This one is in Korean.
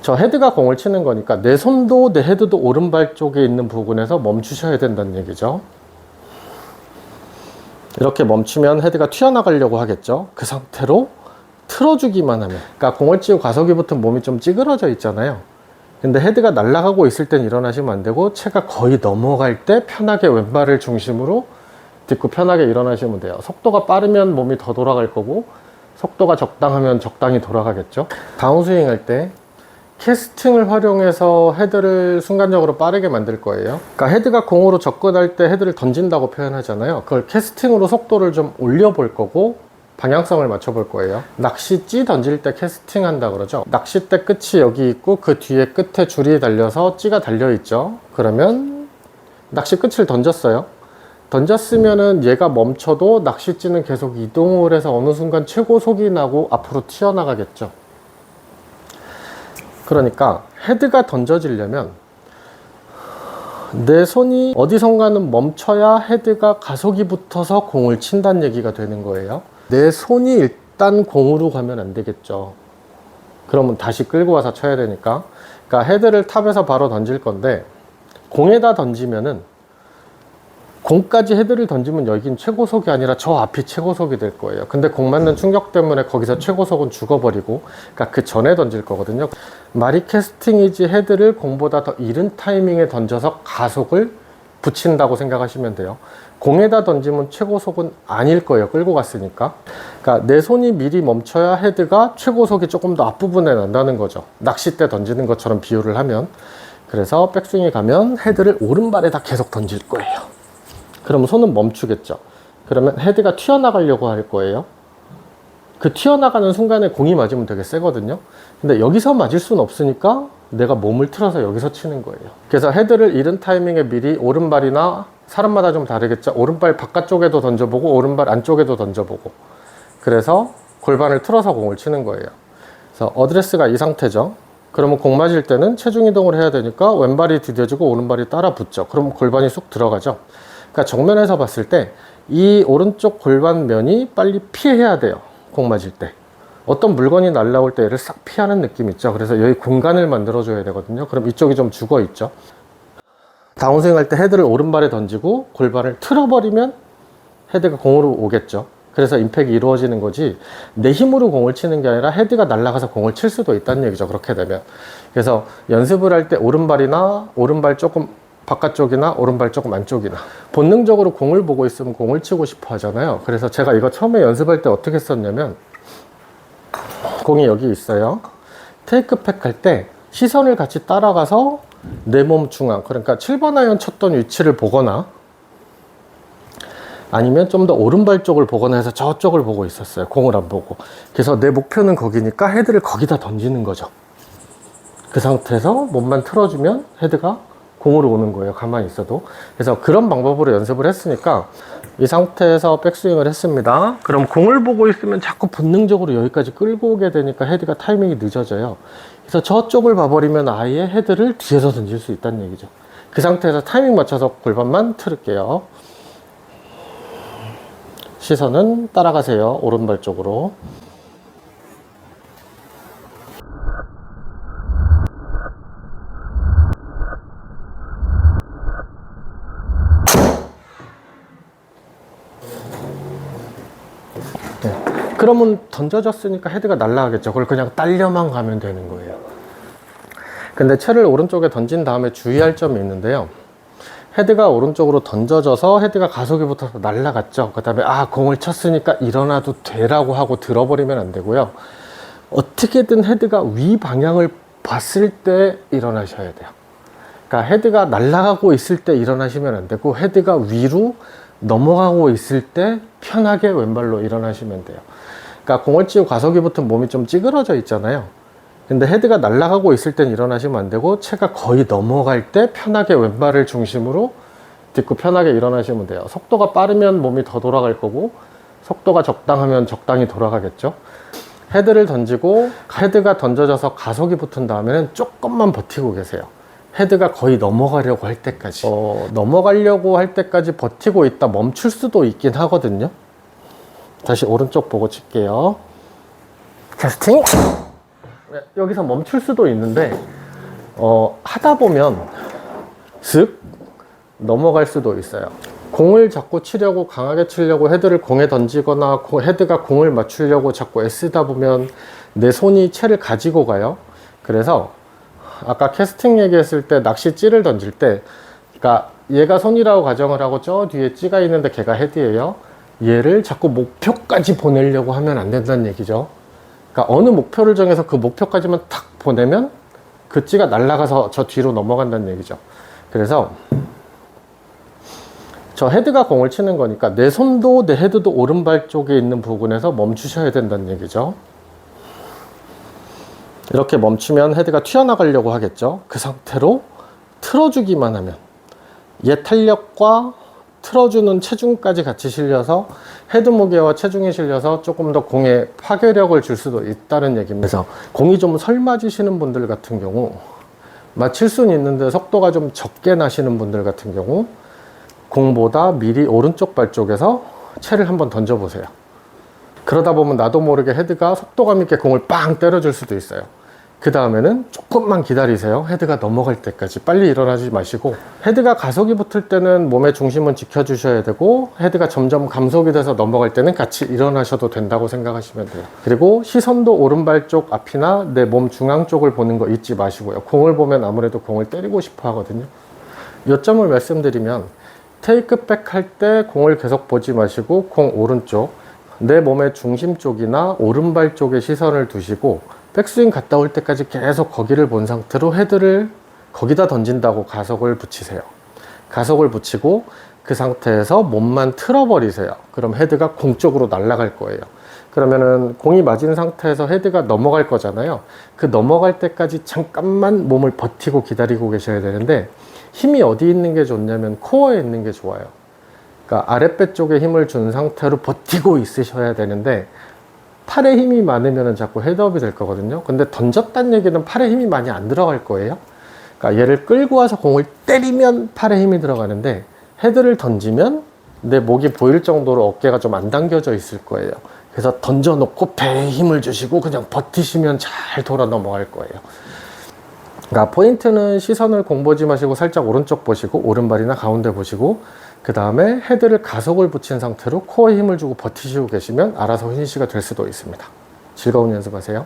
저 헤드가 공을 치는 거니까 내 손도 내 헤드도 오른발 쪽에 있는 부분에서 멈추셔야 된다는 얘기죠. 이렇게 멈추면 헤드가 튀어나가려고 하겠죠. 그 상태로 틀어주기만 하면, 그러니까 공을 치고 가속이 붙은 몸이 좀 찌그러져 있잖아요. 근데 헤드가 날아가고 있을 땐 일어나시면 안 되고, 채가 거의 넘어갈 때 편하게 왼발을 중심으로 딛고 편하게 일어나시면 돼요. 속도가 빠르면 몸이 더 돌아갈 거고, 속도가 적당하면 적당히 돌아가겠죠. 다운스윙 할 때 캐스팅을 활용해서 헤드를 순간적으로 빠르게 만들 거예요. 그러니까 헤드가 공으로 접근할 때 헤드를 던진다고 표현하잖아요. 그걸 캐스팅으로 속도를 좀 올려볼 거고 방향성을 맞춰볼 거예요. 낚싯찌 던질 때 캐스팅 한다 그러죠. 낚싯대 끝이 여기 있고 그 뒤에 끝에 줄이 달려서 찌가 달려 있죠. 그러면 낚시 끝을 던졌어요. 던졌으면은 얘가 멈춰도 낚싯찌는 계속 이동을 해서 어느 순간 최고 속이 나고 앞으로 튀어나가겠죠. 그러니까 헤드가 던져지려면 내 손이 어디선가는 멈춰야 헤드가 가속이 붙어서 공을 친다는 얘기가 되는 거예요. 내 손이 일단 공으로 가면 안 되겠죠. 그러면 다시 끌고 와서 쳐야 되니까. 그러니까 헤드를 탑에서 바로 던질 건데 공에다 던지면은, 공까지 헤드를 던지면 여긴 최고속이 아니라 저 앞이 최고속이 될 거예요. 근데 공 맞는 충격 때문에 거기서 최고속은 죽어버리고, 그러니까 그 전에 던질 거거든요. 말이 캐스팅이지 헤드를 공보다 더 이른 타이밍에 던져서 가속을 붙인다고 생각하시면 돼요. 공에다 던지면 최고속은 아닐 거예요. 끌고 갔으니까. 그러니까 내 손이 미리 멈춰야 헤드가 최고속이 조금 더 앞부분에 난다는 거죠. 낚싯대 던지는 것처럼 비유를 하면. 그래서 백스윙에 가면 헤드를 오른발에다 계속 던질 거예요. 그러면 손은 멈추겠죠. 그러면 헤드가 튀어나가려고 할 거예요. 그 튀어나가는 순간에 공이 맞으면 되게 세거든요. 근데 여기서 맞을 수는 없으니까 내가 몸을 틀어서 여기서 치는 거예요. 그래서 헤드를 이른 타이밍에 미리 오른발이나, 사람마다 좀 다르겠죠. 오른발 바깥쪽에도 던져보고 오른발 안쪽에도 던져보고, 그래서 골반을 틀어서 공을 치는 거예요. 그래서 어드레스가 이 상태죠. 그러면 공 맞을 때는 체중 이동을 해야 되니까 왼발이 디뎌지고 오른발이 따라 붙죠. 그럼 골반이 쑥 들어가죠. 그러니까 정면에서 봤을 때 이 오른쪽 골반면이 빨리 피해야 돼요. 공 맞을 때 어떤 물건이 날라올 때 얘를 싹 피하는 느낌 있죠. 그래서 여기 공간을 만들어 줘야 되거든요. 그럼 이쪽이 좀 죽어 있죠. 다운스윙 할 때 헤드를 오른발에 던지고 골반을 틀어버리면 헤드가 공으로 오겠죠. 그래서 임팩이 이루어지는 거지, 내 힘으로 공을 치는 게 아니라 헤드가 날아가서 공을 칠 수도 있다는 얘기죠. 그렇게 되면. 그래서 연습을 할 때 오른발이나 오른발 조금 바깥쪽이나 오른발 조금 안쪽이나, 본능적으로 공을 보고 있으면 공을 치고 싶어 하잖아요. 그래서 제가 이거 처음에 연습할 때 어떻게 썼냐면, 공이 여기 있어요. 테이크백 할 때 시선을 같이 따라가서 내 몸 중앙, 그러니까 7번 아이언 쳤던 위치를 보거나 아니면 좀 더 오른발 쪽을 보거나 해서 저쪽을 보고 있었어요. 공을 안 보고. 그래서 내 목표는 거기니까 헤드를 거기다 던지는 거죠. 그 상태에서 몸만 틀어주면 헤드가 공으로 오는 거예요. 가만히 있어도. 그래서 그런 방법으로 연습을 했으니까 이 상태에서 백스윙을 했습니다. 그럼 공을 보고 있으면 자꾸 본능적으로 여기까지 끌고 오게 되니까 헤드가 타이밍이 늦어져요. 그래서 저쪽을 봐버리면 아예 헤드를 뒤에서 던질 수 있다는 얘기죠. 그 상태에서 타이밍 맞춰서 골반만 틀을게요. 시선은 따라가세요. 오른발 쪽으로. 네. 그러면 던져졌으니까 헤드가 날아가겠죠. 그걸 그냥 딸려만 가면 되는 거예요. 근데 채를 오른쪽에 던진 다음에 주의할 점이 있는데요. 헤드가 오른쪽으로 던져져서 헤드가 가속이 붙어서 날아갔죠. 그 다음에 공을 쳤으니까 일어나도 되라고 하고 들어버리면 안 되고요. 어떻게든 헤드가 위 방향을 봤을 때 일어나셔야 돼요. 그러니까 헤드가 날아가고 있을 때 일어나시면 안 되고, 헤드가 위로 넘어가고 있을 때 편하게 왼발로 일어나시면 돼요. 그러니까 공을 치고 가속이 붙은 몸이 좀 찌그러져 있잖아요. 근데 헤드가 날아가고 있을 땐 일어나시면 안 되고, 채가 거의 넘어갈 때 편하게 왼발을 중심으로 딛고 편하게 일어나시면 돼요. 속도가 빠르면 몸이 더 돌아갈 거고, 속도가 적당하면 적당히 돌아가겠죠. 헤드를 던지고 헤드가 던져져서 가속이 붙은 다음에는 조금만 버티고 계세요. 헤드가 거의 넘어가려고 할 때까지. 넘어가려고 할 때까지 버티고 있다 멈출 수도 있긴 하거든요. 다시 오른쪽 보고 칠게요. 캐스팅! 여기서 멈출 수도 있는데 하다 보면 슥 넘어갈 수도 있어요. 공을 자꾸 치려고 강하게 치려고 헤드를 공에 던지거나 헤드가 공을 맞추려고 자꾸 애쓰다 보면 내 손이 채를 가지고 가요. 그래서 아까 캐스팅 얘기했을 때 낚시 찌를 던질 때, 그러니까 얘가 손이라고 가정을 하고 저 뒤에 찌가 있는데 걔가 헤드예요. 얘를 자꾸 목표까지 보내려고 하면 안 된다는 얘기죠. 그러니까 어느 목표를 정해서 그 목표까지만 탁 보내면 그 찌가 날아가서 저 뒤로 넘어간다는 얘기죠. 그래서 저 헤드가 공을 치는 거니까 내 손도 내 헤드도 오른발 쪽에 있는 부분에서 멈추셔야 된다는 얘기죠. 이렇게 멈추면 헤드가 튀어나가려고 하겠죠. 그 상태로 틀어주기만 하면 얘 탄력과 틀어주는 체중까지 같이 실려서 헤드 무게와 체중이 실려서 조금 더 공에 파괴력을 줄 수도 있다는 얘기입니다. 그래서 공이 좀 설맞으시는 분들 같은 경우, 맞힐 수는 있는데 속도가 좀 적게 나시는 분들 같은 경우 공보다 미리 오른쪽 발 쪽에서 채를 한번 던져보세요. 그러다 보면 나도 모르게 헤드가 속도감 있게 공을 빵 때려줄 수도 있어요. 그 다음에는 조금만 기다리세요. 헤드가 넘어갈 때까지. 빨리 일어나지 마시고, 헤드가 가속이 붙을 때는 몸의 중심은 지켜주셔야 되고, 헤드가 점점 감속이 돼서 넘어갈 때는 같이 일어나셔도 된다고 생각하시면 돼요. 그리고 시선도 오른발 쪽 앞이나 내 몸 중앙 쪽을 보는 거 잊지 마시고요. 공을 보면 아무래도 공을 때리고 싶어 하거든요. 요점을 말씀드리면, 테이크백 할 때 공을 계속 보지 마시고 공 오른쪽, 내 몸의 중심 쪽이나 오른발 쪽에 시선을 두시고 백스윙 갔다 올 때까지 계속 거기를 본 상태로 헤드를 거기다 던진다고 가속을 붙이세요. 가속을 붙이고 그 상태에서 몸만 틀어버리세요. 그럼 헤드가 공 쪽으로 날아갈 거예요. 그러면은 공이 맞은 상태에서 헤드가 넘어갈 거잖아요. 그 넘어갈 때까지 잠깐만 몸을 버티고 기다리고 계셔야 되는데, 힘이 어디 있는 게 좋냐면 코어에 있는 게 좋아요. 그러니까 아랫배 쪽에 힘을 준 상태로 버티고 있으셔야 되는데, 팔에 힘이 많으면 자꾸 헤드업이 될 거거든요. 근데 던졌다는 얘기는 팔에 힘이 많이 안 들어갈 거예요. 그러니까 얘를 끌고 와서 공을 때리면 팔에 힘이 들어가는데, 헤드를 던지면 내 목이 보일 정도로 어깨가 좀 안 당겨져 있을 거예요. 그래서 던져놓고 배에 힘을 주시고 그냥 버티시면 잘 돌아 넘어갈 거예요. 그러니까 포인트는 시선을 공 보지 마시고 살짝 오른쪽 보시고 오른발이나 가운데 보시고, 그 다음에 헤드를 가속을 붙인 상태로 코어에 힘을 주고 버티시고 계시면 알아서 휘니시가 될 수도 있습니다. 즐거운 연습하세요.